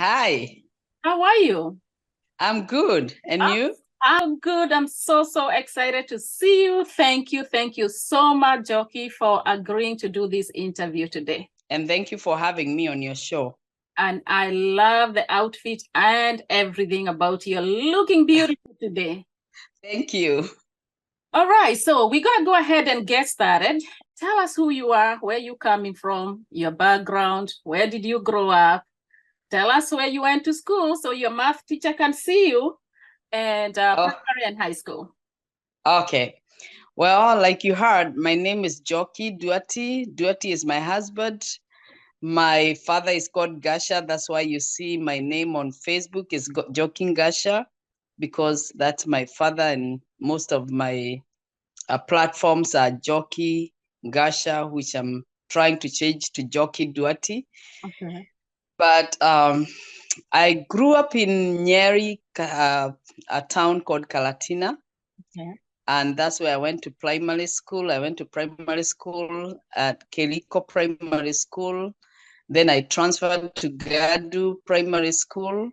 Hi. How are you? I'm good. And you? I'm good. I'm so excited to see you. Thank you. Thank you so much, Njoki, for agreeing to do this interview today. And thank you for having me on your show. And I love the outfit and everything about you. You're looking beautiful today. Thank you. All right. So we're going to go ahead and get started. Tell us who you are, where you're coming from, your background, where did you grow up? Tell us where you went to school so your math teacher can see you, and primary and high school. Okay. Well, like you heard, my name is Njoki Duati. Duati is my husband. My father is called Ngacha. That's why you see my name on Facebook is Njoki Ngacha, because that's my father, and most of my platforms are Njoki Ngacha, which I'm trying to change to Njoki Duati. Okay. But I grew up in Nyeri, a town called Kalatina. Okay. And that's where I went to primary school. I went to primary school at Keliko Primary School. Then I transferred to GWITU Primary School.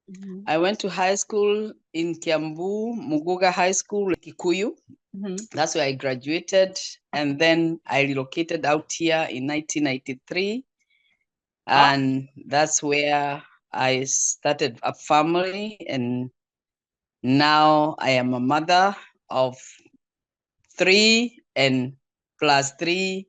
Mm-hmm. I went to high school in Kiambu, Muguga High School, Kikuyu. Mm-hmm. That's where I graduated. And then I relocated out here in 1993. And that's where I started a family, and now I am a mother of 3 and plus 3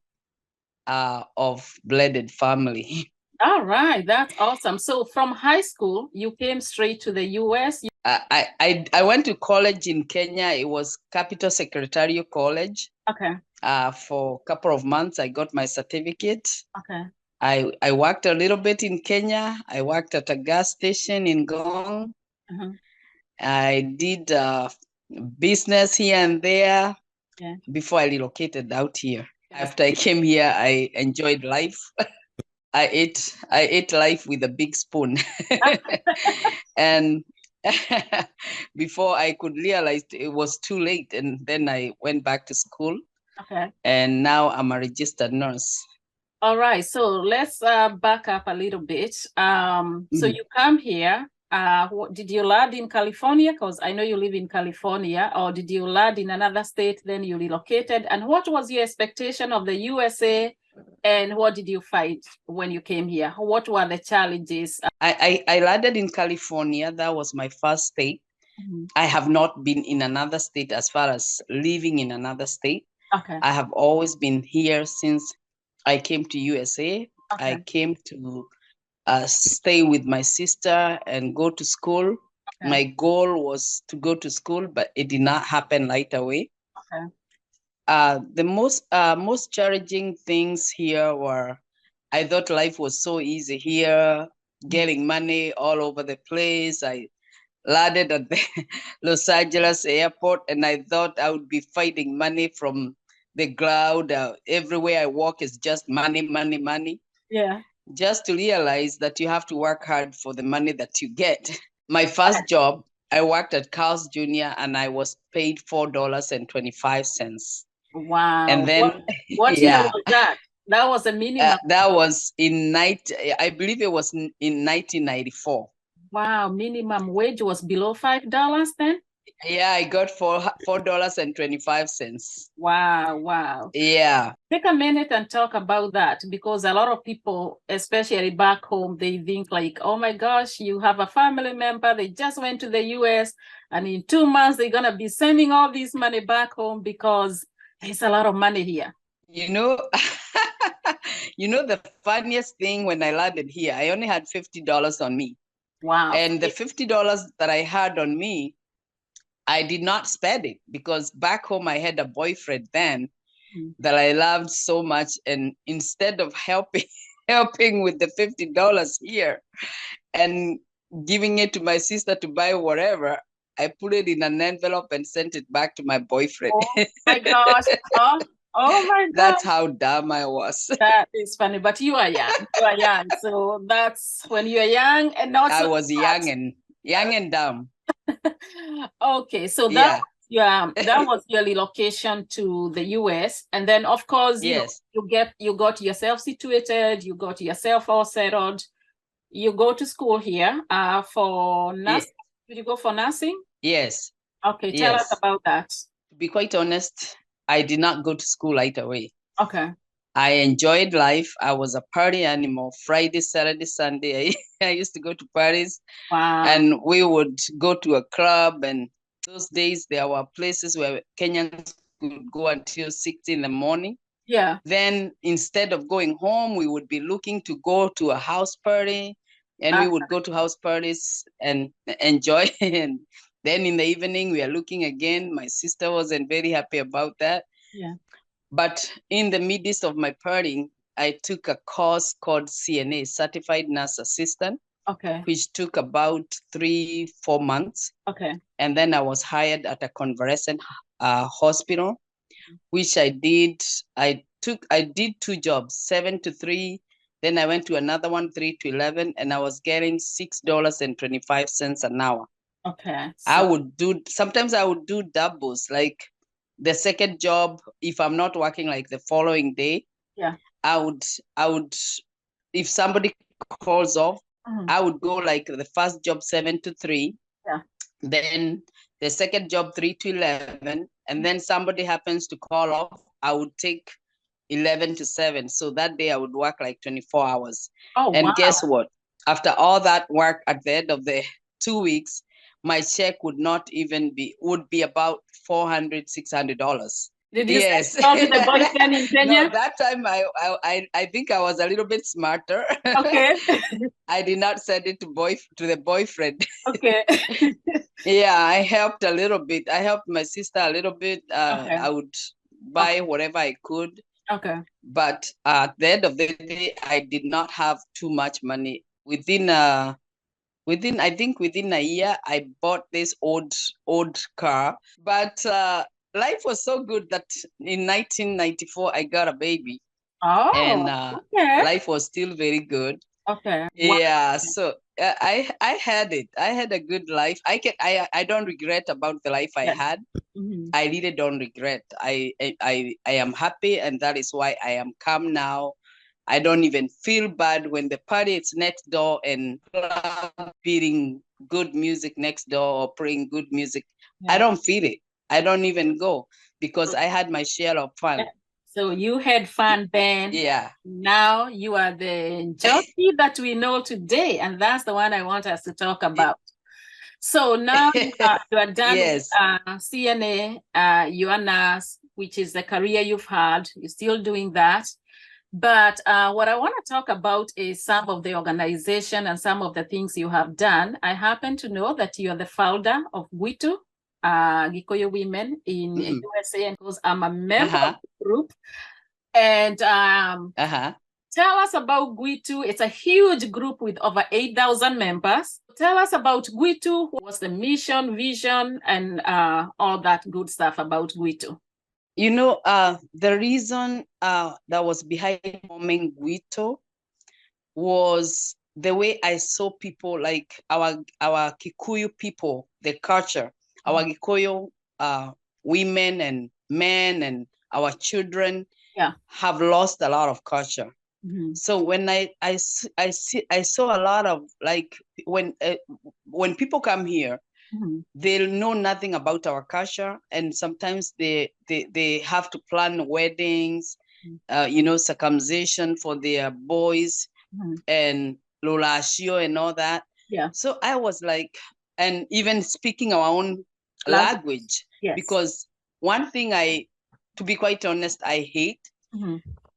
of blended family. All right, that's awesome. So from high school, you came straight to the US? I went to college in Kenya. It was Capital Secretarial College. Okay. For a couple of months, I got my certificate. Okay. I worked a little bit in Kenya. I worked at a gas station in Gong. Uh-huh. I did business here and there before I relocated out here. After I came here, I enjoyed life. I ate life with a big spoon. And before I could realize it was too late, and then I went back to school. Okay. And now I'm a registered nurse. All right, so let's back up a little bit. So you come here. Did you land in California? Because I know you live in California. Or did you land in another state, then you relocated? And what was your expectation of the USA? And what did you find when you came here? What were the challenges? I landed in California. That was my first state. Mm-hmm. I have not been in another state as far as living in another state. Okay. I have always been here since I came to USA. Okay. I came to stay with my sister and go to school. Okay. My goal was to go to school, but it did not happen right away. Okay. The most challenging things here were, I thought life was so easy here, getting money all over the place. I landed at the Los Angeles airport, and I thought I would be fighting money from the ground. Everywhere I walk is just money, money, money. Yeah. Just to realize that you have to work hard for the money that you get. My first job, I worked at Carl's Jr. and I was paid $4.25. Wow. And then what year was that? That was a minimum. That was I believe it was in 1994. Wow, minimum wage was below $5 then? Yeah, I got $4.25. Wow. Yeah. Take a minute and talk about that, because a lot of people, especially back home, they think like, oh my gosh, you have a family member, they just went to the US, and in 2 months, they're going to be sending all this money back home because there's a lot of money here. You know, the funniest thing, when I landed here, I only had $50 on me. Wow. And the $50 that I had on me, I did not spend it, because back home I had a boyfriend then that I loved so much. And instead of helping with the $50 here and giving it to my sister to buy whatever. I put it in an envelope and sent it back to my boyfriend. Oh my gosh. Oh my gosh. That's how dumb I was. That is funny, but you are young. You are young. So that's when you are young and not I so was young and dumb. Okay, so that was your relocation to the US, and then of course yes. you got yourself situated, you got yourself all settled. You go to school here for nursing. Did you go for nursing? Yes. Okay, tell us about that. To be quite honest, I did not go to school right away. Okay. I enjoyed life. I was a party animal. Friday, Saturday, Sunday, I used to go to parties. Wow. And we would go to a club. And those days, there were places where Kenyans could go until 6 in the morning. Yeah. Then instead of going home, we would be looking to go to a house party. And we would go to house parties and enjoy. And then in the evening, we are looking again. My sister wasn't very happy about that. Yeah. But in the midst of my partying, I took a course called CNA, Certified Nurse Assistant. Okay. Which took about 3-4 months. Okay. And then I was hired at a convalescent hospital, which I did. I did 2 jobs, 7 to 3. Then I went to another one, 3 to 11, and I was getting $6.25 an hour. Okay. So sometimes I would do doubles, like the second job, if I'm not working like the following day. Yeah. I would, if somebody calls off, I would go like the first job 7 to 3. Yeah. Then the second job 3 to 11. And then somebody happens to call off, I would take 11 to 7. So that day I would work like 24 hours. Oh, and wow. Guess what? After all that work, at the end of the 2 weeks, my check would be about $400, $600. Did you talk to the boyfriend in Kenya? No, that time I think I was a little bit smarter. Okay. I did not send it to the boyfriend. Okay. Yeah, I helped a little bit. I helped my sister a little bit. Okay. I would buy whatever I could. Okay. But at the end of the day, I did not have too much money. Within a year, I bought this old car. But life was so good that in 1994, I got a baby. Oh, and okay. Life was still very good. Okay. Yeah. So I had it. I had a good life. I don't regret about the life I had. Mm-hmm. I really don't regret. I am happy, and that is why I am calm now. I don't even feel bad when the party is next door and beating good music next door or playing good music. Yeah. I don't feel it. I don't even go because I had my share of fun. Yeah. So you had fun then. Yeah. Now you are the Njoki that we know today, and that's the one I want us to talk about. So now you are done. Yes. With CNA, you are nurse, which is the career you've had. You're still doing that. But what I want to talk about is some of the organization and some of the things you have done. I happen to know that you are the founder of GWITU, Gikuyu Women in USA, and because I'm a member of the group. And tell us about GWITU. It's a huge group with over 8,000 members. Tell us about GWITU. What's the mission, vision, and all that good stuff about GWITU? You know, the reason that was behind forming GWITU was the way I saw people, like our Kikuyu people, the culture, our Gikuyu women and men and our children have lost a lot of culture. Mm-hmm. So when I saw a lot of, like, when people come here, they'll know nothing about our culture, and sometimes they have to plan weddings, circumcision for their boys, and lolashio and all that. Yeah. So I was like, and even speaking our own language. Yes. Because one thing to be quite honest, I hate. Mm-hmm.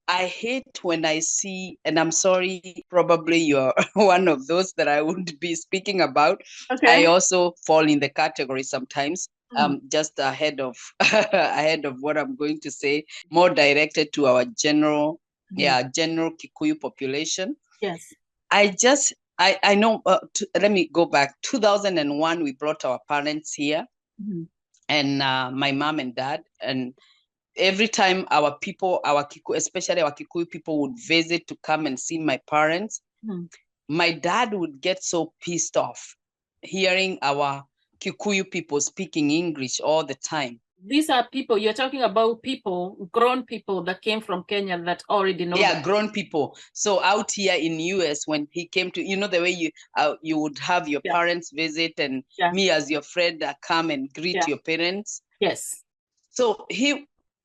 I hate when I see, and I'm sorry, probably you're one of those that I would be speaking about. Okay. I also fall in the category sometimes. Just ahead of what I'm going to say, more directed to our general Kikuyu population. Yes. I just I know, let me go back. 2001, we brought our parents here, and my mom and dad. And every time our people, especially our Kikuyu people, would visit to come and see my parents, my dad would get so pissed off hearing our Kikuyu people speaking English all the time. These are people, you're talking about people, grown people that came from Kenya that already know. Yeah, grown people. So out here in US, when he came to, the way you would have your parents visit, and me as your friend come and greet your parents. Yes. So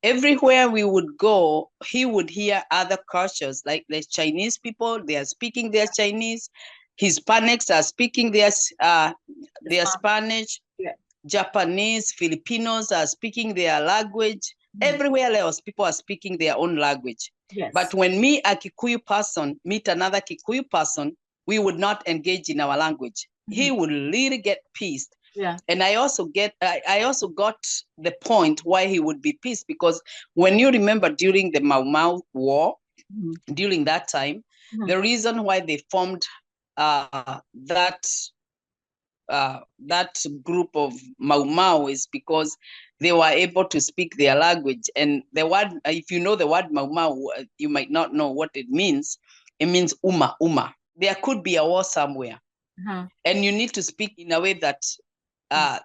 everywhere we would go, he would hear other cultures, like the Chinese people, they are speaking their Chinese. Hispanics are speaking their Spanish. Japanese, Filipinos are speaking their language. Everywhere else, people are speaking their own language. Yes. But when me, a Kikuyu person, meet another Kikuyu person, we would not engage in our language. He would really get pissed. Yeah. And I also got the point why he would be pissed, because when you remember during the Mau Mau War, during that time, the reason why they formed that group of Mau Mau is because they were able to speak their language. And the word, if you know the word Mau Mau, you might not know what it means. It means uma. There could be a war somewhere, and you need to speak in a way that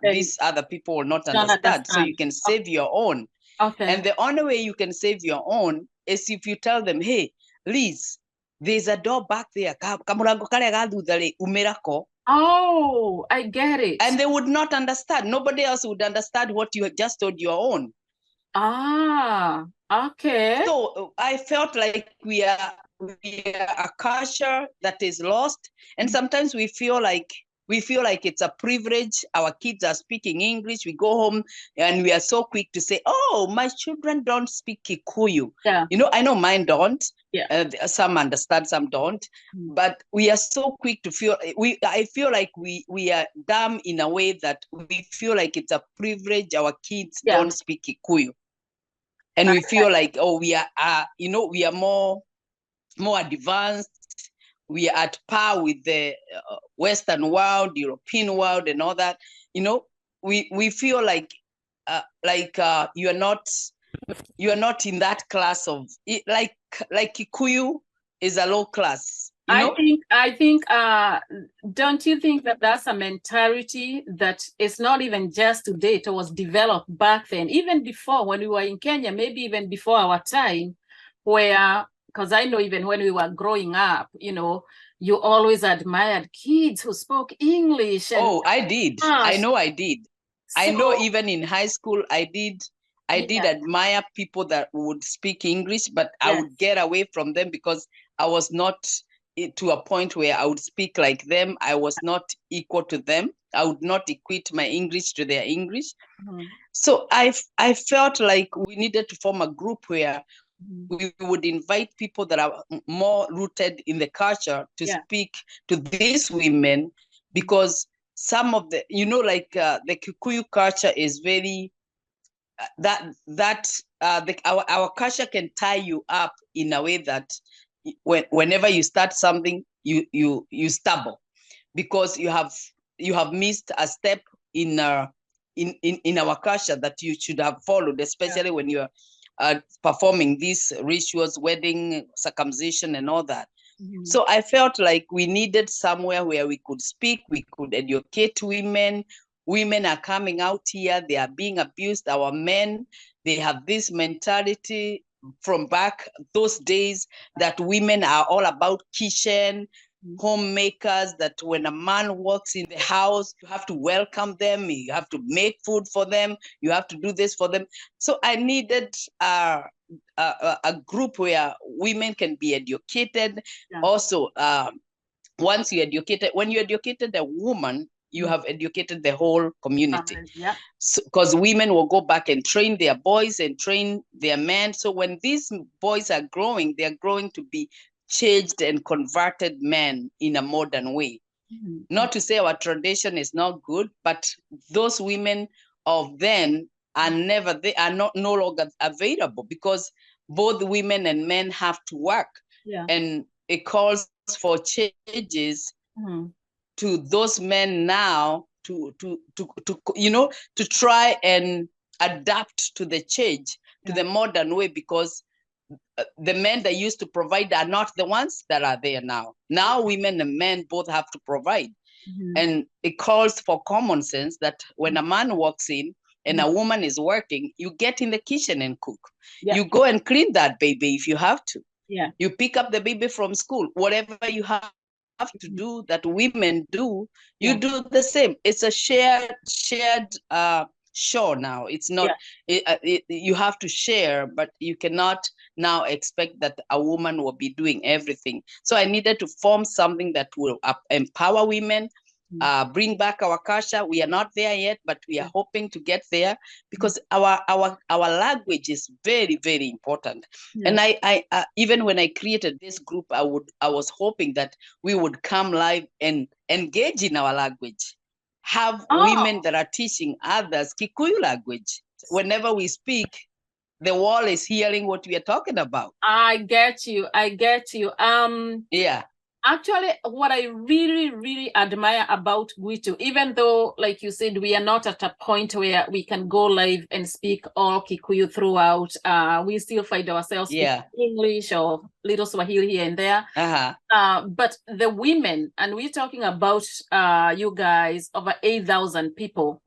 these other people will not understand. So you can save your own. Okay. And the only way you can save your own is if you tell them, hey, Liz, there's a door back there. Oh, I get it. And they would not understand. Nobody else would understand what you have just told your own. Ah, okay. So I felt like we are a culture that is lost. And sometimes we feel like it's a privilege. Our kids are speaking English. We go home and we are so quick to say, oh, my children don't speak Kikuyu. Yeah. I know mine don't. Yeah. Some understand, some don't. But we are so quick to feel, I feel like we are dumb in a way that we feel like it's a privilege. Our kids don't speak Kikuyu. And we feel like, oh, we are, we are more advanced. We are at par with the Western world, European world, and all that. We feel like you are not in that class of like Kikuyu is a low class. I think don't you think that that's a mentality that is not even just today, it was developed back then, even before when we were in Kenya, maybe even before our time, where, because I know even when we were growing up, you always admired kids who spoke English. And I did. I know I did. So, I know even in high school, I did admire people that would speak English, but I would get away from them because I was not to a point where I would speak like them. I was not equal to them. I would not equate my English to their English. So I felt like we needed to form a group where we would invite people that are more rooted in the culture to speak to these women, because some of the, the Kikuyu culture is very, our culture can tie you up in a way that whenever you start something, you stumble because you have missed a step in our culture that you should have followed, especially when you're performing these rituals, wedding, circumcision, and all that. So I felt like we needed somewhere where we could speak, we could educate women. Women are coming out here, they are being abused. Our men, they have this mentality from back those days that women are all about kitchen, homemakers, that when a man walks in the house, you have to welcome them, you have to make food for them, you have to do this for them. So I needed a group where women can be educated. Also, when you educated a woman, you have educated the whole community. Because women will go back and train their boys and train their men. So when these boys are growing, they're growing to be changed and converted men in a modern way. Not to say our tradition is not good, but those women of then are no longer available, because both women and men have to work. And it calls for changes to those men now to try and adapt to the change, to the modern way, because the men that used to provide are not the ones that are there now. Now women and men both have to provide. And it calls for common sense that when a man walks in and a woman is working, you get in the kitchen and cook. You go and clean that baby if you have to. You pick up the baby from school. Whatever you have to do that women do, you do the same. It's a shared show now. It's not, you have to share, but you cannot now expect that a woman will be doing everything. So I needed to form something that will empower women, bring back our culture. We are not there yet, but we are hoping to get there, because our language is very, very important. And I even when I created this group, I was hoping that we would come live and engage in our language, have women that are teaching others Kikuyu language. Whenever we speak, the world is hearing what we are talking about. I get you. Yeah. Actually, what I really, really admire about GWITU, even though, like you said, we are not at a point where we can go live and speak all Kikuyu throughout, we still find ourselves speaking English or little Swahili here and there. But the women, and we're talking about you guys, over 8,000 people,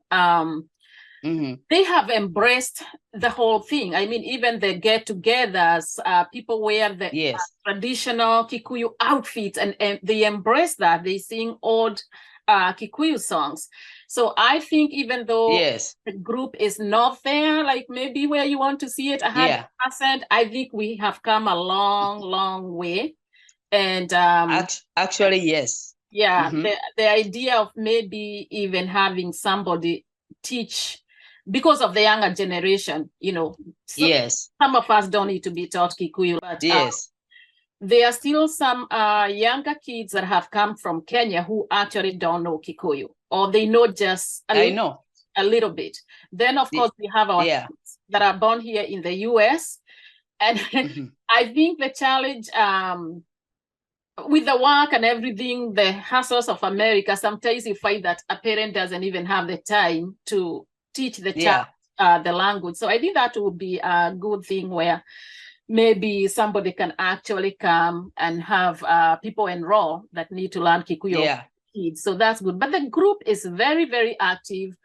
they have embraced the whole thing. I mean, even the get-togethers, people wear the traditional Kikuyu outfits, and they embrace that. They sing old Kikuyu songs. So I think even though the group is not there, like maybe where you want to see it 100%, I think we have come a long, long way. And actually, yes. Yeah, the idea of maybe even having somebody teach, because of the younger generation, you know, some of us don't need to be taught Kikuyu, but there are still some younger kids that have come from Kenya who actually don't know Kikuyu, or they know just a little bit. Then, of course, we have our kids that are born here in the US. And I think the challenge with the work and everything, the hassles of America, sometimes you find that a parent doesn't even have the time to teach the child the language. So I think that would be a good thing where maybe somebody can actually come and have people enroll that need to learn Kikuyu kids. So that's good. But the group is very, very active.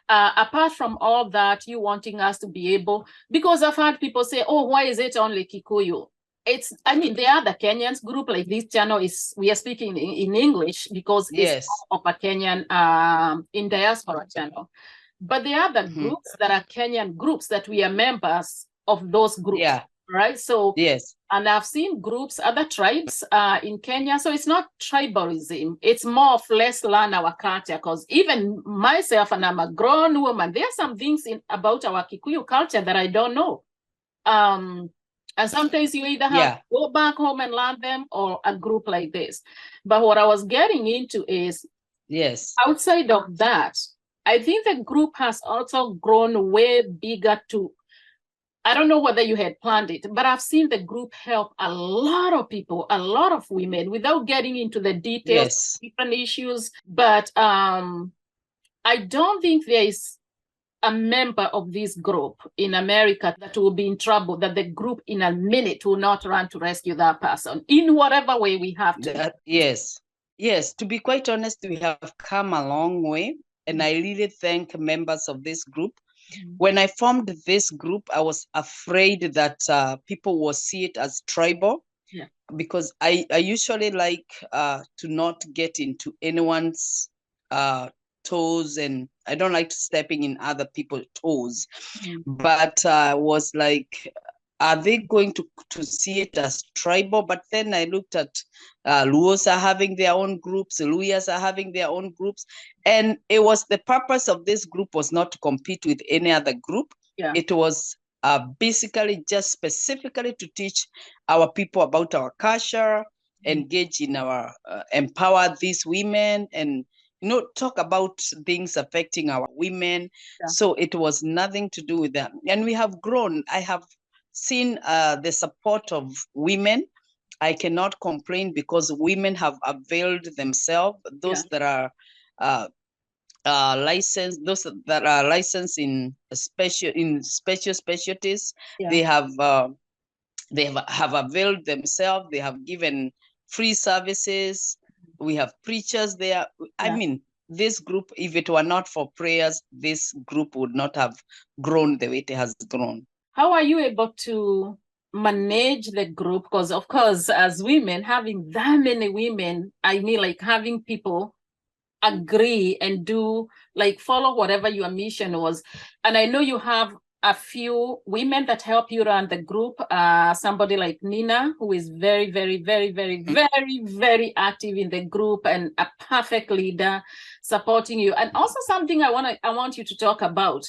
Apart from all that, you wanting us to be able, because I've had people say, oh, why is it only Kikuyu? I mean, the other Kenyans group, like this channel we are speaking in English because it's of a Kenyan in Diaspora channel. But the other groups that are Kenyan groups that we are members of those groups, right? So, and I've seen groups, other tribes in Kenya. So it's not tribalism. It's more of let's learn our culture, because even myself, and I'm a grown woman, there are some things about our Kikuyu culture that I don't know. And sometimes you either have to go back home and learn them, or a group like this. But what I was getting into is, outside of that, I think the group has also grown way bigger to, I don't know whether you had planned it, but I've seen the group help a lot of people, a lot of women, without getting into the details of different issues. But I don't think there is a member of this group in America that will be in trouble, that the group in a minute will not run to rescue that person in whatever way we have to. Yes, to be quite honest, we have come a long way. And I really thank members of this group. When I formed this group, I was afraid that people will see it as tribal, because I usually like to not get into anyone's toes, and I don't like stepping in other people's toes. But was like, are they going to see it as tribal? But then I looked at Luos are having their own groups, Luyas are having their own groups. And it was the purpose of this group was not to compete with any other group. It was basically just specifically to teach our people about our culture, engage in our, empower these women, and talk about things affecting our women. So it was nothing to do with that. And we have grown. I have seen the support of women I cannot complain because women have availed themselves. Those that are licensed, those that are licensed in special specialties, they have availed themselves. They have given free services. We have preachers there. I mean, this group, if it were not for prayers, this group would not have grown the way it has grown. How are you able to manage the group? Because of course, as women, having that many women, I mean, like having people agree and do, like, follow whatever your mission was. And I know you have a few women that help you run the group. Somebody like Nina, who is very, very, very, very, very, very active in the group and a perfect leader supporting you. And also something I want you to talk about,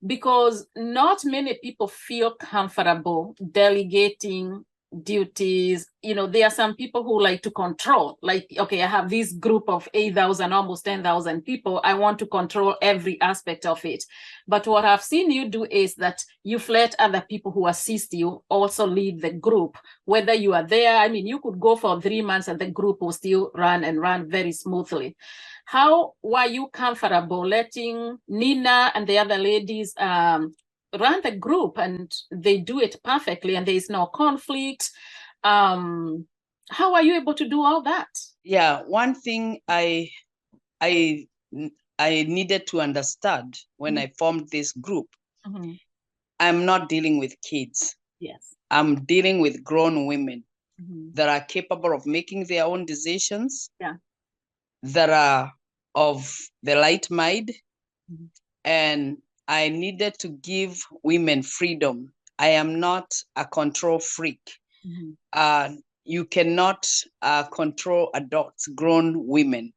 because not many people feel comfortable delegating duties. You know, there are some people who like to control, like, okay, I have this group of 8,000, almost 10,000 people. I want to control every aspect of it. But what I've seen you do is that you've let other people who assist you also lead the group, whether you are there. I mean, you could go for 3 months and the group will still run very smoothly. How were you comfortable letting Nina and the other ladies run the group, and they do it perfectly and there is no conflict? How are you able to do all that? Yeah, one thing I needed to understand when I formed this group, I'm not dealing with kids. Yes. I'm dealing with grown women that are capable of making their own decisions, that are of the light mind, and I needed to give women freedom. I am not a control freak. You cannot control adults, grown women.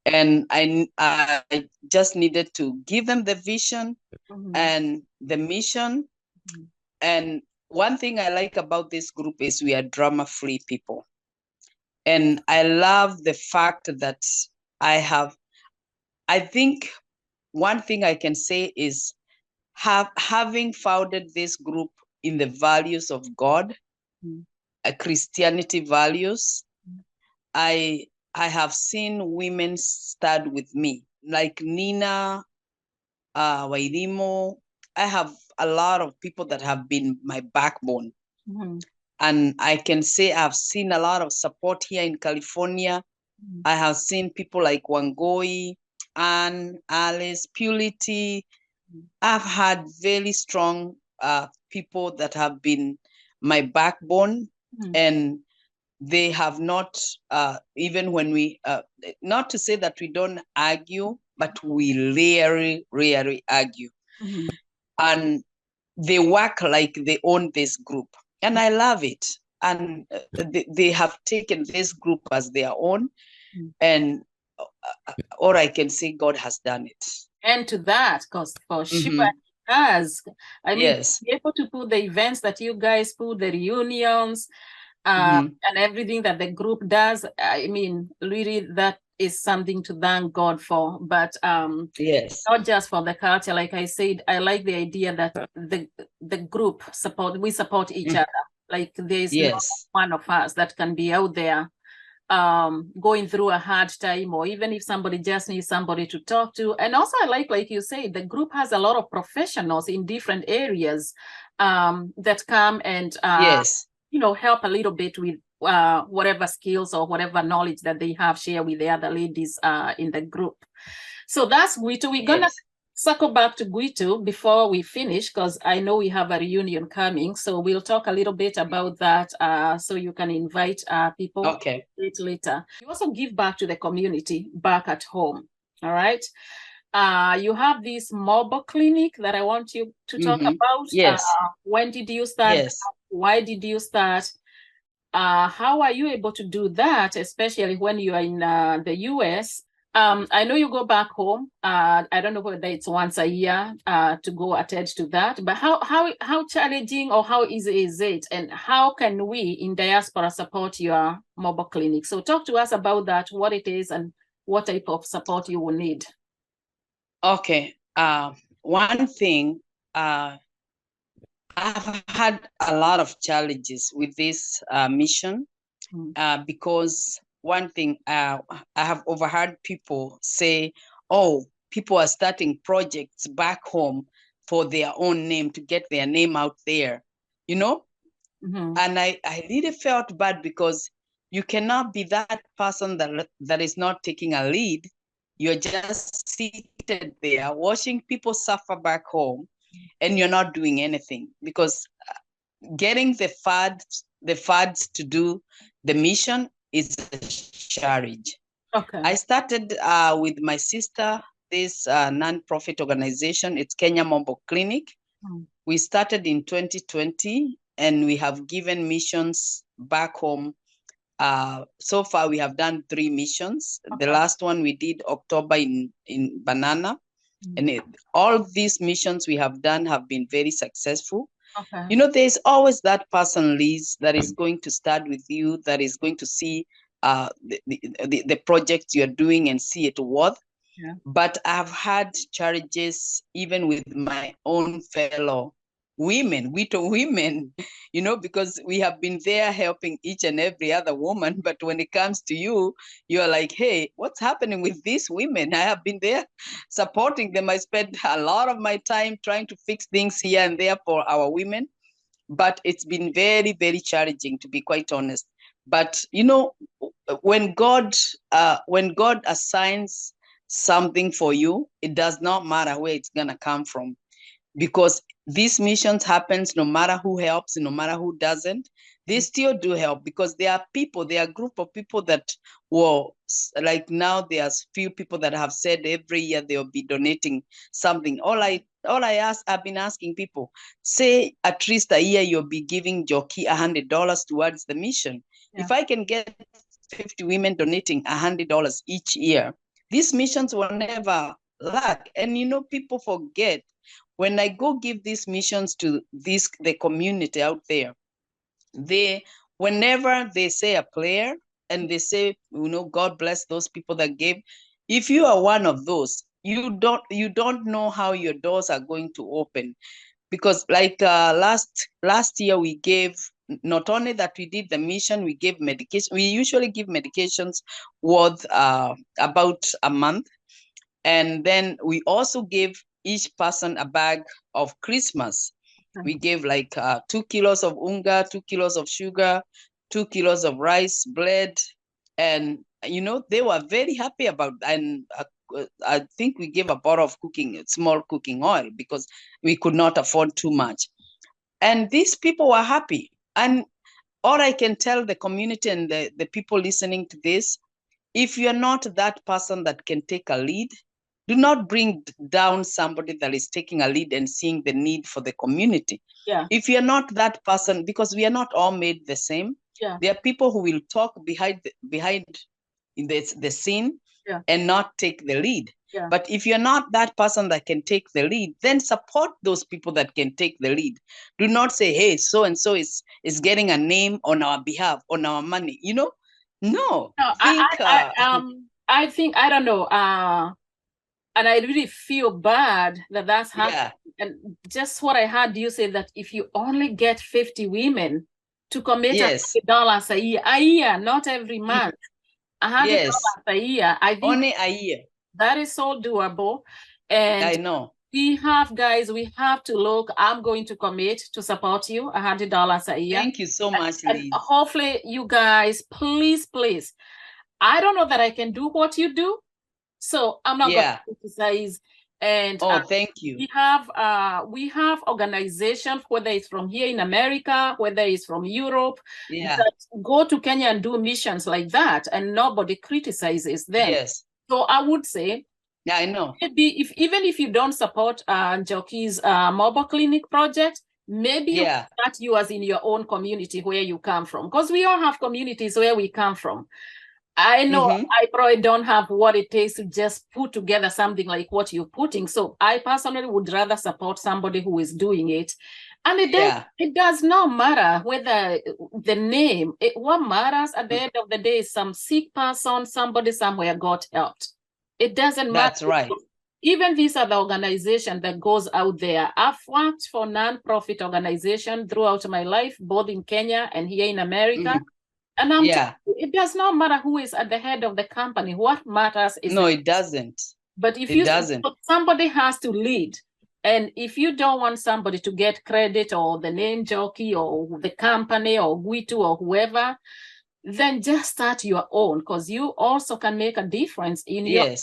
And I just needed to give them the vision and the mission. And one thing I like about this group is we are drama-free people. And I love the fact that I think one thing I can say is having founded this group in the values of God, Christianity values, I have seen women stand with me, like Nina, Wairimo. I have a lot of people that have been my backbone. And I can say I've seen a lot of support here in California. I have seen people like Wangoi, Anne, Alice, Purity. I've had very strong people that have been my backbone, and they have not, even when we, not to say that we don't argue, but we rarely argue. And they work like they own this group. And I love it. And they have taken this group as their own. And all I can say, God has done it. And to that, because for sure it has. I mean, Yes. be able to put the events that you guys put, the reunions, and everything that the group does. I mean, really, that is something to thank God for. But yes, not just for the culture. Like I said, I like the idea that the group we support each other. Like there's no one of us that can be out there going through a hard time, or even if somebody just needs somebody to talk to. And also I like you say, the group has a lot of professionals in different areas that come and you know, help a little bit with whatever skills or whatever knowledge that they have, share with the other ladies in the group. So that's GWITU. We're gonna circle back to GWITU before we finish, because I know we have a reunion coming. So we'll talk a little bit about that, so you can invite people later. You also give back to the community back at home. All right. You have this mobile clinic that I want you to talk about. Yes. When did you start? Yes. Why did you start? How are you able to do that, especially when you are in the US? I know you go back home. I don't know whether it's once a year to go attend to that, but how challenging or how easy is it? And how can we in Diaspora support your mobile clinic? So talk to us about that, what it is and what type of support you will need. Okay. One thing, I've had a lot of challenges with this mission. because one thing, I have overheard people say, oh, people are starting projects back home for their own name, to get their name out there, you know? And I really felt bad, because you cannot be that person that is not taking a lead. You're just seated there watching people suffer back home, and you're not doing anything, because getting the funds to do the mission is a challenge. Okay. I started with my sister, this non-profit organization. It's Kenya Mobile Clinic. We started in 2020, and we have given missions back home. So far, we have done 3 missions. The last one we did October in Banana. And all these missions we have done have been very successful. You know, there's always that person, Liz, that is going to start with you, that is going to see the projects you're doing and see it worth. But I've had challenges even with my own fellow women, GWITU women, you know, because we have been there helping each and every other woman. But when it comes to you, you're like, hey, what's happening with these women? I have been there supporting them. I spent a lot of my time trying to fix things here and there for our women. But it's been very, very challenging, to be quite honest. But, you know, when God assigns something for you, it does not matter where it's going to come from, because these missions happens no matter who helps, no matter who doesn't. They still do help, because there are people, there are a group of people that will, like now there's few people that have said every year they'll be donating something. I've been asking people, say at least a year you'll be giving Njoki $100 towards the mission. If I can get 50 women donating $100 each year, these missions will never lack. And you know, people forget, when I go give these missions to the community out there, whenever they say a prayer and they say, you know, God bless those people that gave, if you are one of those, you don't know how your doors are going to open. Because like last year we gave, not only that we did the mission, we gave medication. We usually give medications worth about a month. And then we also gave each person a bag of Christmas. We gave like 2 kilos of unga, 2 kilos of sugar, 2 kilos of rice, bread. And, you know, they were very happy about that. And I think we gave a bottle of small cooking oil, because we could not afford too much. And these people were happy. And all I can tell the community and the people listening to this, if you're not that person that can take a lead, do not bring down somebody that is taking a lead and seeing the need for the community. If you're not that person, because we are not all made the same. There are people who will talk behind the scene and not take the lead. But if you're not that person that can take the lead, then support those people that can take the lead. Do not say, hey, so and so is getting a name on our behalf, on our money, you know? No. I think, I don't know, and I really feel bad that that's happening. And just what I heard you say, that if you only get 50 women to commit $100 a year, not every month, $100 a year, I think only a year. That is so doable. And I know. We have to look. I'm going to commit to support you $100 a year. Thank you so much, Liz. And hopefully you guys, please. I don't know that I can do what you do, so I'm not going to criticize. And thank you. We have organizations, whether it's from here in America, whether it's from Europe, that go to Kenya and do missions like that, and nobody criticizes them. So I would say, I know. Maybe even if you don't support Njoki's mobile clinic project, maybe you start yours in your own community where you come from, because we all have communities where we come from. I know I probably don't have what it takes to just put together something like what you're putting. So I personally would rather support somebody who is doing it. And it does not matter whether the name, what matters at the end of the day is some sick person, somebody somewhere got helped. It doesn't matter. That's right. Even these are the organization that goes out there. I've worked for non-profit organization throughout my life, both in Kenya and here in America. And it does not matter who is at the head of the company. What matters is it doesn't. But if somebody has to lead, and if you don't want somebody to get credit or the name Njoki or the company or GWITU or whoever, then just start your own, because you also can make a difference in your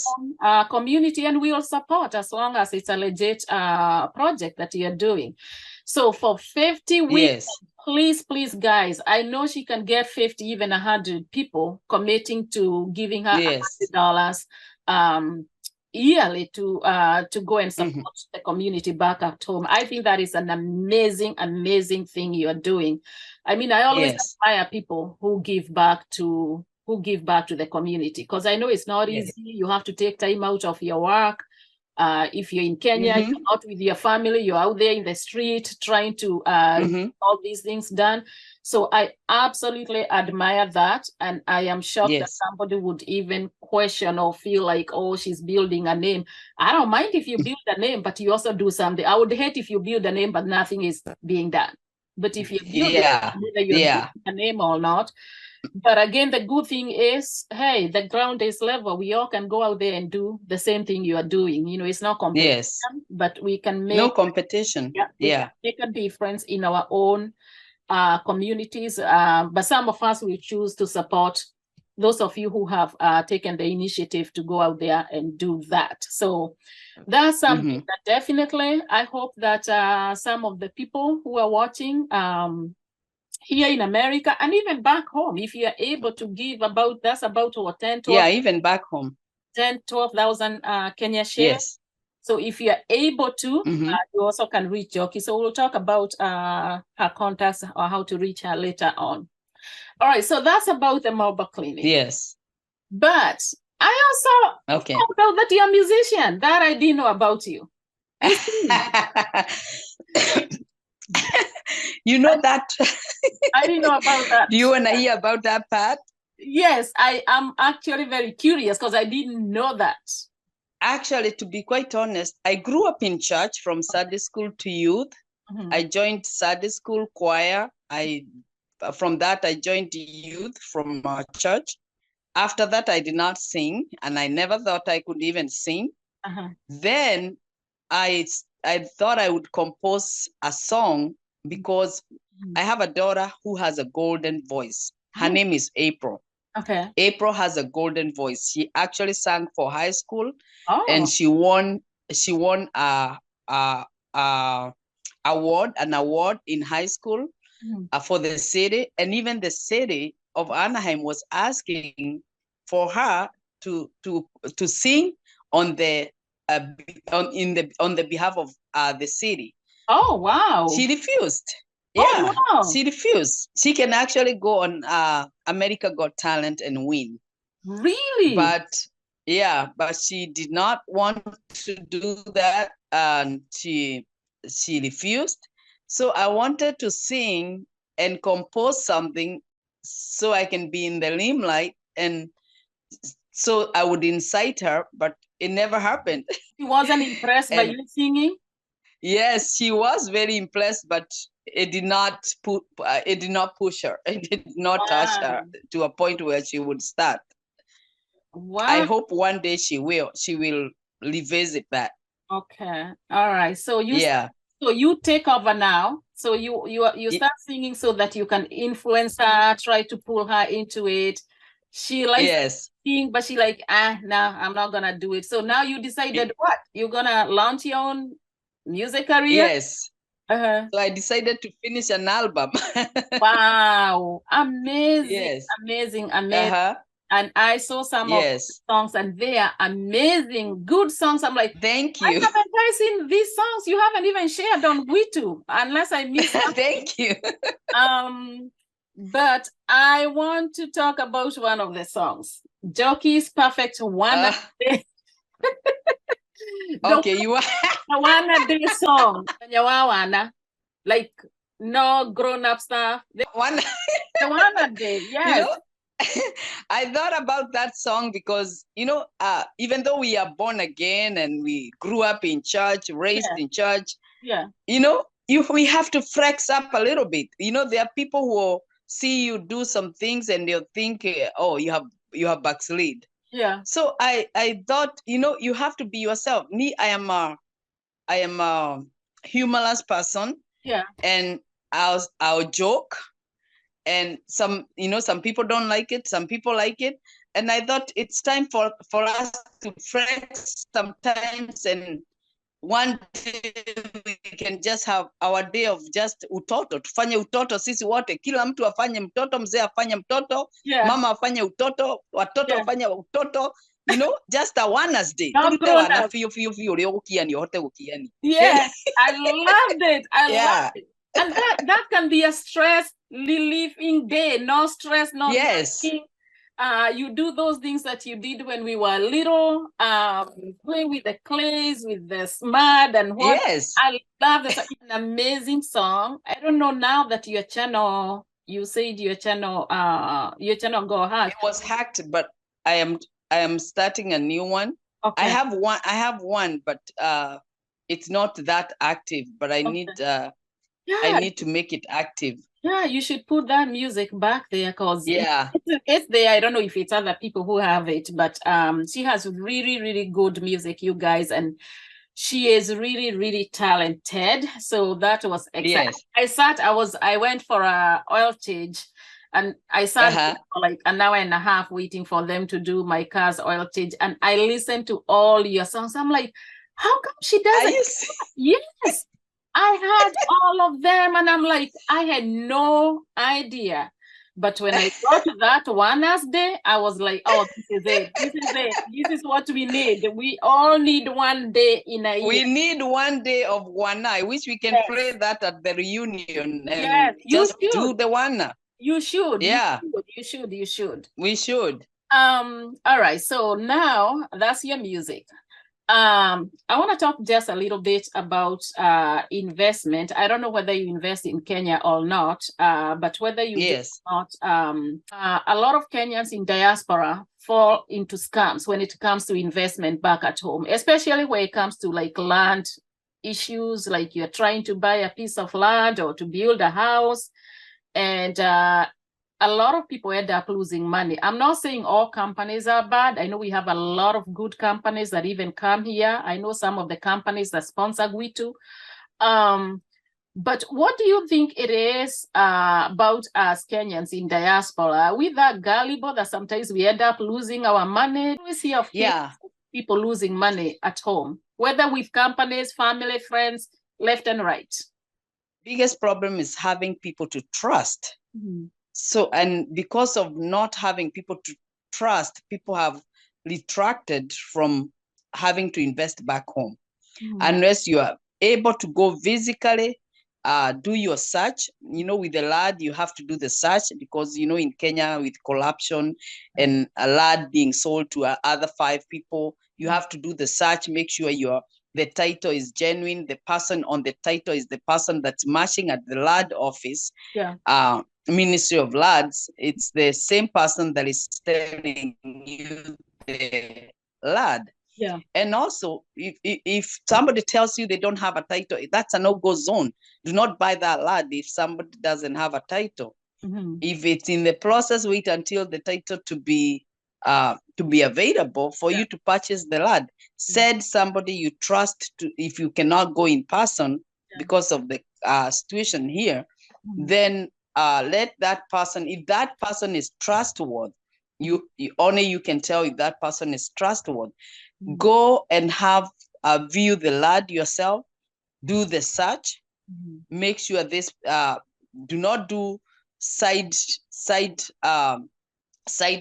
own community, and we will support as long as it's a legit project that you're doing. So for 50 weeks, please, guys, I know she can get 50, even 100 people committing to giving her $100 yearly to go and support the community back at home. I think that is an amazing thing you are doing. I mean, I always admire people who give back to the community, because I know it's not easy. You have to take time out of your work. If you're in Kenya, you're not with your family, you're out there in the street trying to get all these things done. So I absolutely admire that. And I am shocked that somebody would even question or feel like, oh, she's building a name. I don't mind if you build a name, but you also do something. I would hate if you build a name, but nothing is being done. But if you build whether you're building a name or not. But again, the good thing is, hey, the ground is level. We all can go out there and do the same thing you are doing. You know, it's not competition, but we can make competition. Make a difference in our own communities. But some of us will choose to support those of you who have taken the initiative to go out there and do that. So that's something that definitely, I hope that some of the people who are watching here in America and even back home, if you are able to give about 10, 12, even back home, 10, 12,000 Kenya shares. So if you are able to, you also can reach Njoki. So we'll talk about her contacts or how to reach her later on. All right, so that's about the mobile clinic. Yes. But I also know that you're a musician. That I didn't know about you. You know that? I didn't know about that. Do you want to hear about that part? Yes, I am actually very curious because I didn't know that. Actually, to be quite honest, I grew up in church from Sunday school to youth. I joined Sunday school choir. From that, I joined youth from our church. After that, I did not sing, and I never thought I could even sing. Then I thought I would compose a song because I have a daughter who has a golden voice. Her name is April. April has a golden voice. She actually sang for high school, and she won an award in high school for the city, and even the city of Anaheim was asking for her to sing on the behalf of the city. Oh wow! She refused. Yeah, she refused. She can actually go on America Got Talent and win. Really? But she did not want to do that, and she refused. So I wanted to sing and compose something so I can be in the limelight, and so I would incite her, but it never happened. She wasn't impressed by you singing? Yes, she was very impressed, but it did not push her. It did not touch her to a point where she would start. Wow. I hope one day she will revisit that. Okay. All right. So you take over now. So you start singing so that you can influence her, try to pull her into it. She likes to sing, but she like, no, I'm not gonna do it. So now you decided what? You're gonna launch your own music career? Yes. So I decided to finish an album. Wow. Amazing. Amazing. And I saw some of the songs, and they are amazing, good songs. I'm like, thank you. I haven't seen these songs. You haven't even shared on GWITU, unless I missed something. Thank you. But I want to talk about one of the songs, Njoki's Perfect One Day. Okay, you are the One Day song. Like no grown-up stuff. The One Day, yes. You know, I thought about that song because, even though we are born again and we grew up in church, raised in church, we have to flex up a little bit. There are people who see you do some things and they'll think, oh, you have backslid. Yeah. So I thought, you have to be yourself. Me, I am a humorless person. Yeah. And I'll joke, and some people don't like it, some people like it. And I thought it's time for us to flex sometimes, and one day we can just have our day of just utoto, tufanye utoto sisi wote, kila mtu afanye mtoto, mzee afanye mtoto, yeah. Mama afanye utoto, watoto yeah. afanye utoto, just a Wana's Day. Not grown up. Yes, I loved it. I loved it. And that can be a stress relieving day. No stress, no nothing. You do those things that you did when we were little, play with the clays, with the mud and what. Yes. I love this. It's an amazing song. I don't know now that your channel, you said your channel got hacked. It was hacked, but I am starting a new one. Okay. I have one, but it's not that active, but I need to make it active. Yeah, you should put that music back there, because it's there. I don't know if it's other people who have it, but she has really, really good music, you guys, and she is really, really talented. So that was exciting. Yes. I went for a oil change, and I sat for like an hour and a half waiting for them to do my car's oil change, and I listened to all your songs. I'm like, how come she doesn't? Yes. I heard all of them, and I'm like, I had no idea. But when I got to that Wana's Day, I was like, oh, this is it. This is it. This is what we need. We all need one day in a year. We need one day of Wana. I wish we can play that at the reunion and just do the Wana. You should. Yeah. You should. We should. All right. So now that's your music. I want to talk just a little bit about investment. I don't know whether you invest in Kenya or not, but whether you do or not, a lot of Kenyans in diaspora fall into scams when it comes to investment back at home, especially when it comes to like land issues, like you're trying to buy a piece of land or to build a house, and a lot of people end up losing money. I'm not saying all companies are bad. I know we have a lot of good companies that even come here. I know some of the companies that sponsor GWITU. But what do you think it is about us Kenyans in diaspora? Are we that gullible that sometimes we end up losing our money? We see of people losing money at home, whether with companies, family, friends, left and right. Biggest problem is having people to trust. Mm-hmm. So, and because of not having people to trust, people have retracted from having to invest back home. Mm. Unless you are able to go physically, do your search. With the land, you have to do the search because, in Kenya, with corruption and a land being sold to other 5 people, you have to do the search, make sure the title is genuine. The person on the title is the person that's matching at the land office. Yeah. Ministry of Lands, it's the same person that is selling you the land. Yeah. And also, if somebody tells you they don't have a title, that's a no-go zone. Do not buy that land if somebody doesn't have a title. Mm-hmm. If it's in the process, wait until the title to be available for you to purchase the land. Send somebody you trust to, if you cannot go in person because of the situation here, then let that person, if that person is trustworthy, you can tell if that person is trustworthy. Mm-hmm. Go and view the land yourself, do the search, make sure this, do not do side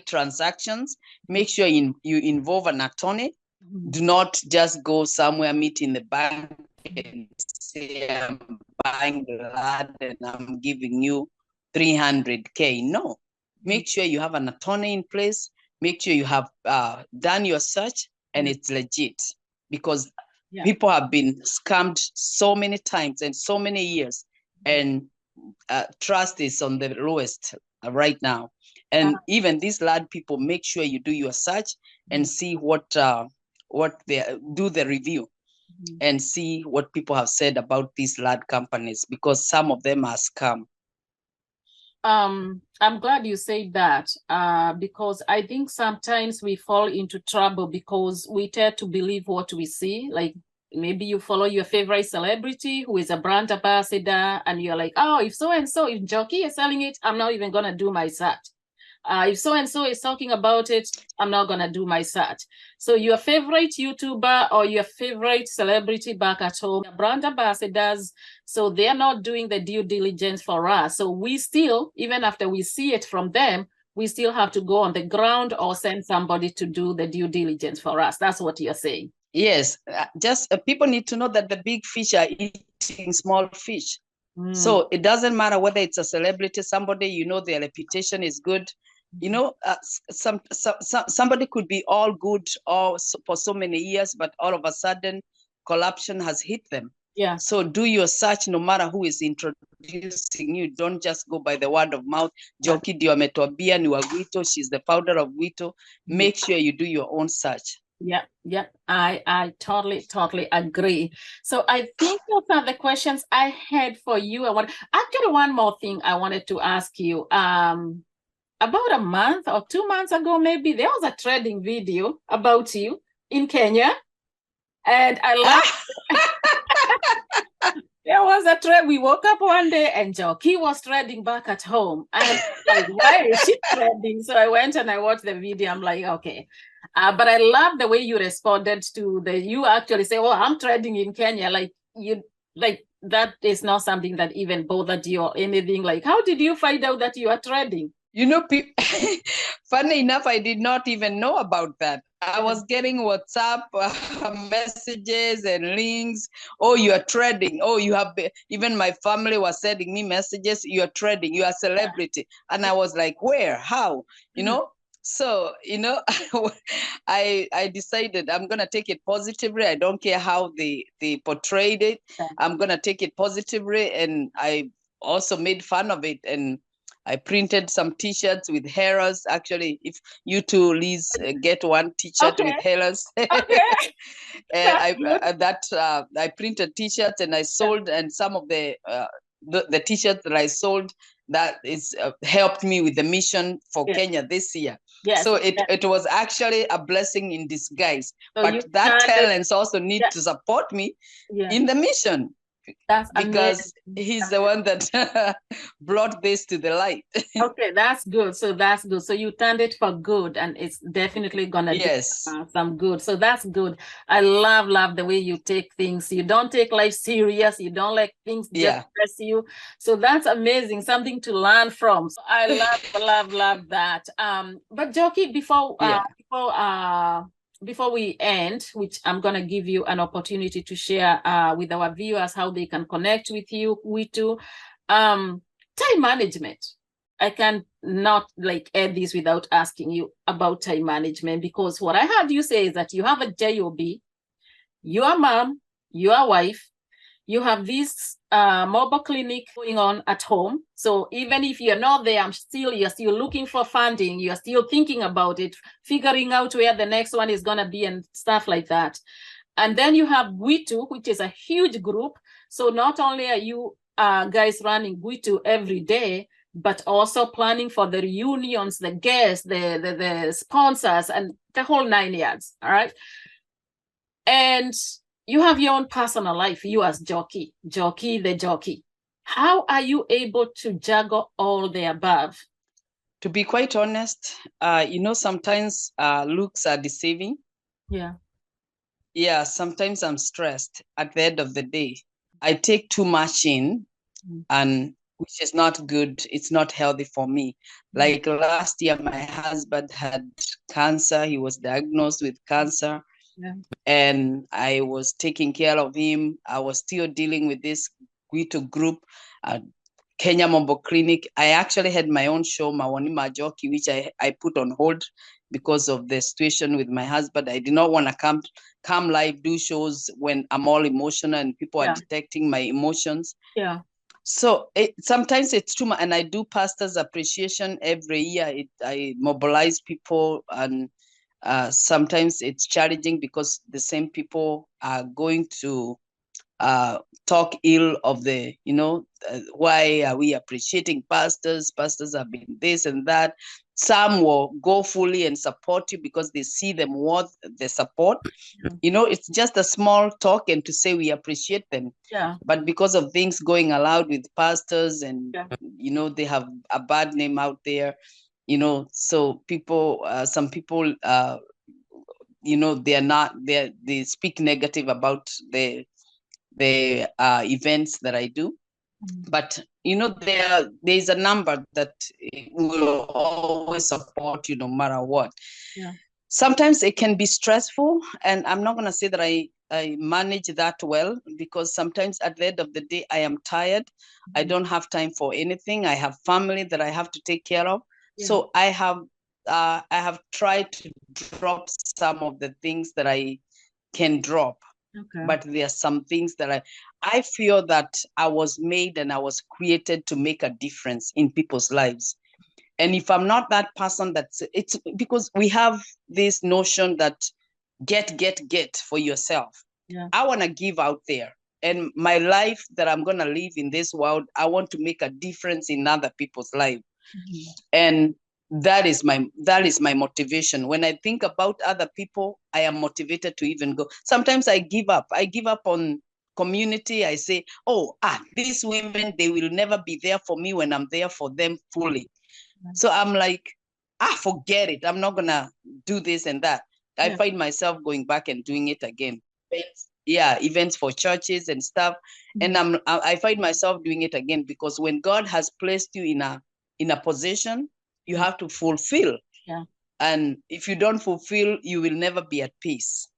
transactions. Make sure you involve an attorney. Mm-hmm. Do not just go somewhere, meet in the bank and say, I'm buying the land and I'm giving you 300K. No, make sure you have an attorney in place. Make sure you have done your search and it's legit, because people have been scammed so many times and so many years, and trust is on the lowest right now. And even these land people, make sure you do your search and see what they do, the review, and see what people have said about these land companies, because some of them are scam. I'm glad you said that, because I think sometimes we fall into trouble because we tend to believe what we see. Like maybe you follow your favorite celebrity who is a brand ambassador, and you're like, oh, if so and so, if Njoki is selling it, I'm not even gonna do my search. If so and so is talking about it, I'm not gonna do my search. So your favorite YouTuber or your favorite celebrity back at home, brand ambassadors, so they're not doing the due diligence for us. So we still, even after we see it from them, we still have to go on the ground or send somebody to do the due diligence for us. That's what you're saying. Yes, just people need to know that the big fish are eating small fish. So it doesn't matter whether it's a celebrity, somebody, you know, their reputation is good. You know, somebody could be all good for so many years, but all of a sudden corruption has hit them. Yeah. So do your search no matter who is introducing you. Don't just go by the word of mouth. Njoki ndio ametuambia ni wa GWITU. She's the founder of GWITU. Make sure you do your own search. Yeah, I totally agree. So I think those are the questions I had for you. Actually, one more thing I wanted to ask you. About a month or 2 months ago, maybe, there was a trending video about you in Kenya. And I love there was a trend. We woke up one day and Njoki was trending back at home. And like, why is she trending? So I went and I watched the video. I'm like, okay. But I love the way you responded to you actually say, oh, I'm trending in Kenya. Like that is not something that even bothered you or anything. Like, how did you find out that you are trending? You know, funny enough, I did not even know about that. I was getting WhatsApp messages and links. Oh, you are trading. Oh, you have even my family was sending me messages. You are trading. You are a celebrity. And I was like, where? How? You know? So, you know, I decided I'm going to take it positively. I don't care how they portrayed it. I'm going to take it positively. And I also made fun of it. And I printed some T-shirts with heroes. Actually, if you two, Liz, get one T-shirt with heroes. Okay. And I printed T-shirts and I sold, and some of the T-shirts that I sold, that is helped me with the mission for Kenya this year. Yes. So it was actually a blessing in disguise. So but that talents also need to support me in the mission. That's because amazing. He's the one that brought this to the light. Okay, that's good. So that's good. So you turned it for good, and it's definitely gonna do some good. So that's good. I love the way you take things. You don't take life serious. You don't let things just press you. So that's amazing. Something to learn from. So I love that. But Njoki, before we end, which I'm going to give you an opportunity to share with our viewers how they can connect with you, GWITU. Time management. I can not add this without asking you about time management, because what I heard you say is that you have a job, your mom, your wife, you have this mobile clinic going on at home. So even if you're not there, you're still looking for funding. You're still thinking about it, figuring out where the next one is going to be and stuff like that. And then you have GWITU, which is a huge group. So not only are you guys running GWITU every day, but also planning for the reunions, the guests, the sponsors, and the whole 9 yards. All right. And you have your own personal life, you as Njoki the jockey. How are you able to juggle all the above? To be quite honest, you know, sometimes looks are deceiving. Yeah, sometimes I'm stressed at the end of the day. I take too much in, and which is not good. It's not healthy for me. Like last year, my husband had cancer. He was diagnosed with cancer. And I was taking care of him. I was still dealing with this GWITU group, Kenya Mobile Clinic. I actually had my own show, Mawoni Njoki, which I put on hold because of the situation with my husband. I did not want to come live, do shows when I'm all emotional and people are detecting my emotions. So sometimes it's too much. And I do pastor's appreciation every year. I mobilize people, and sometimes it's challenging because the same people are going to talk ill of the, why are we appreciating pastors? Pastors have been this and that. Some will go fully and support you because they see them worth the support. It's just a small talk and to say we appreciate them. But because of things going aloud with pastors and, they have a bad name out there, so people, some people, they speak negative about the events that I do. But there's a number that will always support you no matter what. Sometimes it can be stressful, and I'm not going to say that I manage that well, because sometimes at the end of the day I am tired. I don't have time for anything. I have family that I have to take care of. So I have tried to drop some of the things that I can drop. But there are some things that I feel that I was made and I was created to make a difference in people's lives. And if I'm not that person, it's because we have this notion that get for yourself. I want to give out there. And my life that I'm going to live in this world, I want to make a difference in other people's lives. And that is my motivation. When I think about other people, I am motivated to even go. Sometimes I give up on community. I say, these women, they will never be there for me when I'm there for them fully. So I'm like, forget it. I'm not gonna do this and that. I find myself going back and doing it again. Events for churches and stuff. And I find myself doing it again, because when God has placed you in a position, you have to fulfill. And if you don't fulfill, you will never be at peace.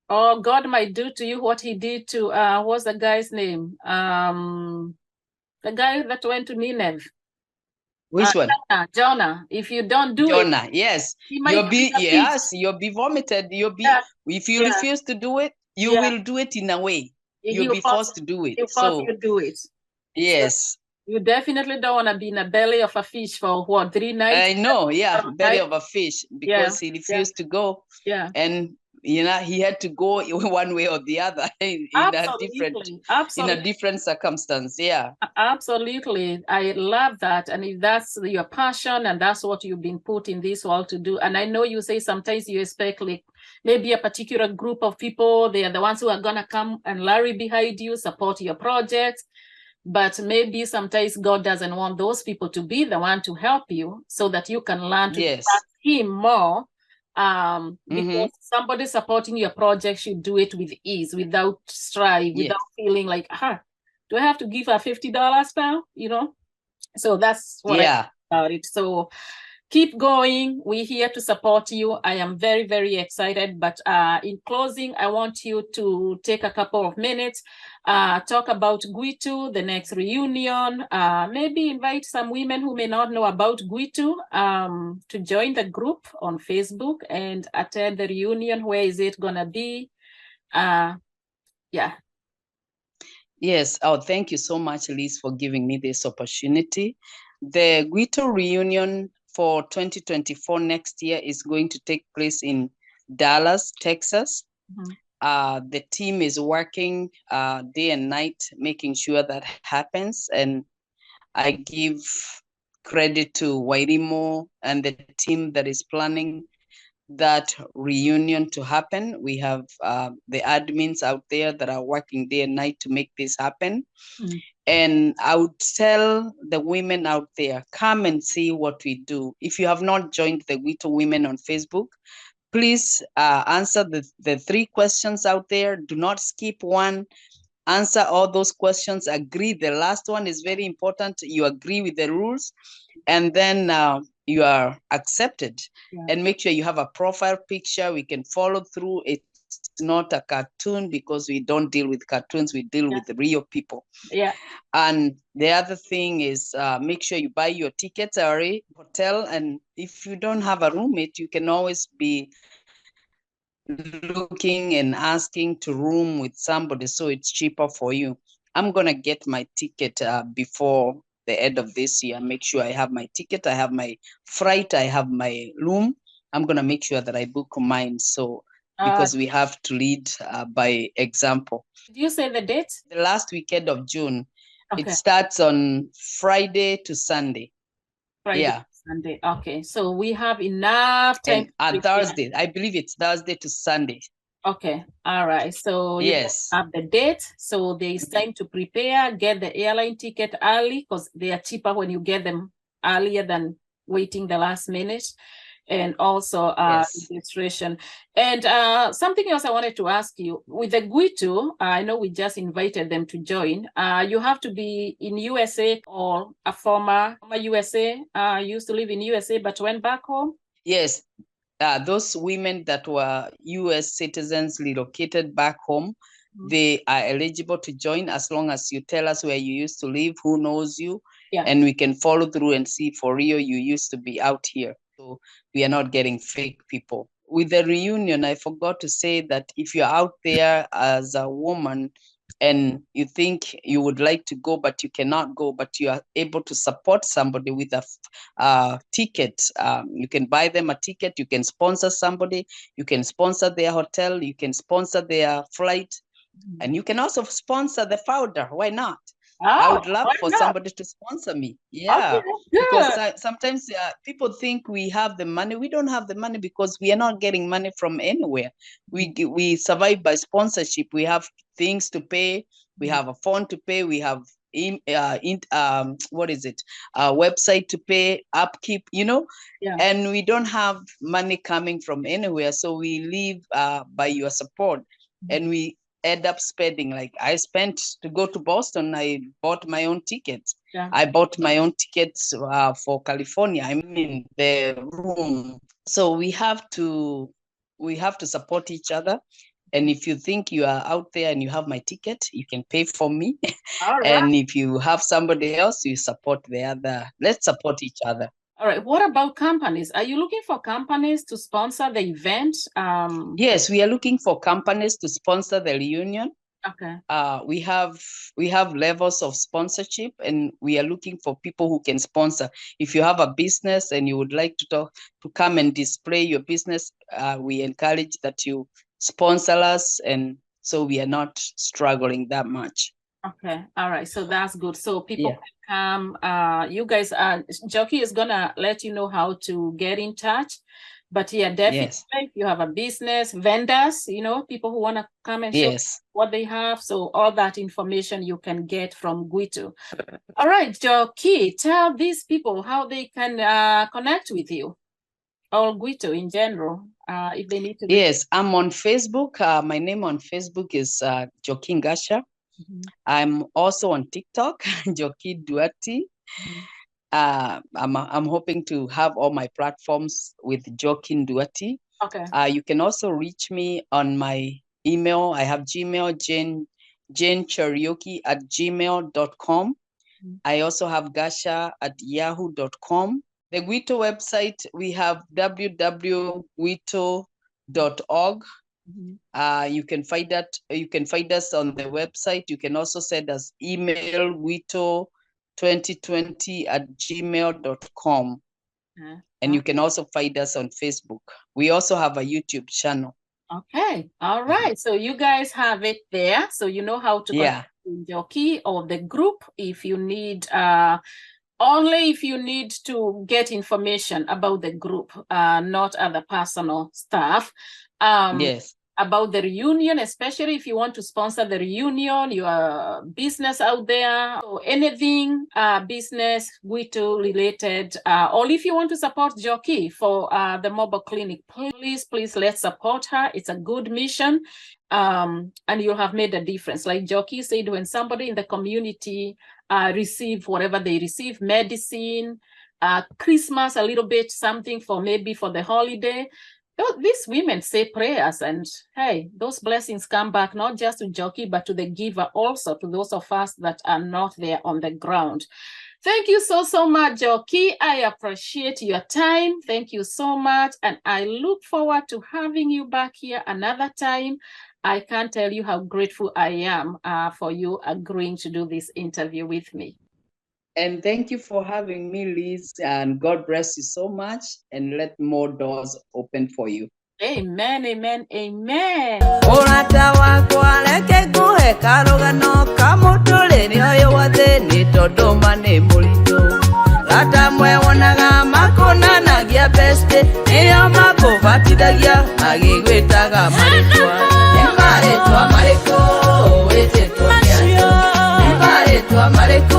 Or God might do to you what he did to what's the guy's name? The guy that went to Nineveh. Which one? Jonah. If you don't do Jonah, yes. You'll be vomited. If you refuse to do it, you will do it in a way. You'll be forced to do it. You do it. Yes. So you definitely don't want to be in the belly of a fish for 3 nights. I know, belly of a fish, because he refused to go. And he had to go one way or the other in a different circumstance. Absolutely. I love that. And if that's your passion and that's what you've been put in this world to do. And I know you say sometimes you expect like maybe a particular group of people, they are the ones who are going to come and rally behind you, support your project. But maybe sometimes God doesn't want those people to be the one to help you, so that you can learn to trust him more. Because somebody supporting your project should do it with ease, without strife, without feeling like, do I have to give her $50 now? So that's what I think about it. So keep going. We're here to support you. I am very, very excited. But in closing, I want you to take a couple of minutes, talk about GWITU, the next reunion, maybe invite some women who may not know about GWITU to join the group on Facebook and attend the reunion. Where is it going to be? Yes. Oh, thank you so much, Liz, for giving me this opportunity. The GWITU reunion for 2024 next year is going to take place in Dallas, Texas. The team is working day and night, making sure that happens. And I give credit to Wairimo and the team that is planning that reunion to happen. We have the admins out there that are working day and night to make this happen. And I would tell the women out there, come and see what we do. If you have not joined the GWITU Women on Facebook, please answer the 3 questions out there. Do not skip one. Answer all those questions. Agree. The last one is very important. You agree with the rules, and then you are accepted. And make sure you have a profile picture. We can follow through. It's not a cartoon, because we don't deal with cartoons. We deal with the real people. And the other thing is, make sure you buy your tickets at a hotel. And if you don't have a roommate, you can always be looking and asking to room with somebody, so it's cheaper for you. I'm gonna get my ticket before the end of this year. Make sure I have my ticket, I have my flight, I have my room. I'm gonna make sure that I book mine. So because we have to lead by example. Did you say the date? The last weekend of June. It starts on Friday to Sunday. Friday to Sunday. Okay, so we have enough time. And Thursday, I believe it's Thursday to Sunday. Okay, all right. So you have the date. So there is time to prepare, get the airline ticket early because they are cheaper when you get them earlier than waiting the last minute. And also registration. And something else I wanted to ask you, with the GWITU, I know we just invited them to join. You have to be in USA or a former USA, used to live in USA but went back home? Yes, those women that were US citizens relocated back home, they are eligible to join as long as you tell us where you used to live, who knows you, and we can follow through and see for real you used to be out here. So we are not getting fake people. With the reunion, I forgot to say that if you're out there as a woman and you think you would like to go, but you cannot go, but you are able to support somebody with a ticket, you can buy them a ticket, you can sponsor somebody, you can sponsor their hotel, you can sponsor their flight, and you can also sponsor the founder. Why not? I would love for somebody to sponsor me. Yeah, because sometimes people think we have the money. We don't have the money because we are not getting money from anywhere. We survive by sponsorship. We have things to pay. We have a phone to pay. We have website to pay, upkeep, and we don't have money coming from anywhere. So we live by your support, and we end up spending. Like I spent to go to Boston. I bought my own tickets. I bought my own tickets for California. I mean the room. So we have to support each other. And if you think you are out there and you have my ticket, you can pay for me. And if you have somebody else, you support the other. Let's support each other. All right. What about companies? Are you looking for companies to sponsor the event? Yes, we are looking for companies to sponsor the reunion. Okay. We have levels of sponsorship, and we are looking for people who can sponsor. If you have a business and you would like to come and display your business, we encourage that you sponsor us, and so we are not struggling that much. Okay, all right, so that's good. So people can come. You guys, Njoki is gonna let you know how to get in touch. But yeah, definitely, if you have a business, vendors, people who want to come and show what they have. So all that information you can get from GWITU. All right, Njoki, tell these people how they can connect with you, or GWITU in general, if they need to. Yes, I'm on Facebook. My name on Facebook is Njoki Ngacha. I'm also on TikTok, Njoki Duati. I'm hoping to have all my platforms with Njoki Duati. Okay. You can also reach me on my email. I have Gmail, janechariuki@gmail.com. I also have gasha@yahoo.com. The GWITU website, we have www.gwitu.org. You can find us on the website. You can also send us email gwitu2020@gmail.com. And you can also find us on Facebook. We also have a YouTube channel. Okay, all right. So you guys have it there. So you know how to contact Njoki or the group if you need only if you need to get information about the group, not other personal stuff. About the reunion, especially if you want to sponsor the reunion, your business out there, or anything business, GWITU related, or if you want to support Njoki for the mobile clinic, please let's support her. It's a good mission, and you have made a difference. Like Njoki said, when somebody in the community receive whatever they receive, medicine, Christmas, a little bit, something for maybe for the holiday, these women say prayers, and hey, those blessings come back not just to Njoki, but to the giver also, to those of us that are not there on the ground. Thank you so much, Njoki. I appreciate your time. Thank you so much. And I look forward to having you back here another time. I can't tell you how grateful I am for you agreeing to do this interview with me. And thank you for having me, Liz, and God bless you so much, and let more doors open for you. Amen, amen, amen. Urata wakwa reke nguhe karugano kamutuliri uyu wothe ni tondu ma ni muritu. Rata mwe wonaga makunanagia beste niyo makubatithagia magigwitaga maritwa. Ni maritwa mariku wititwo ni andu? Ni maritwa mariku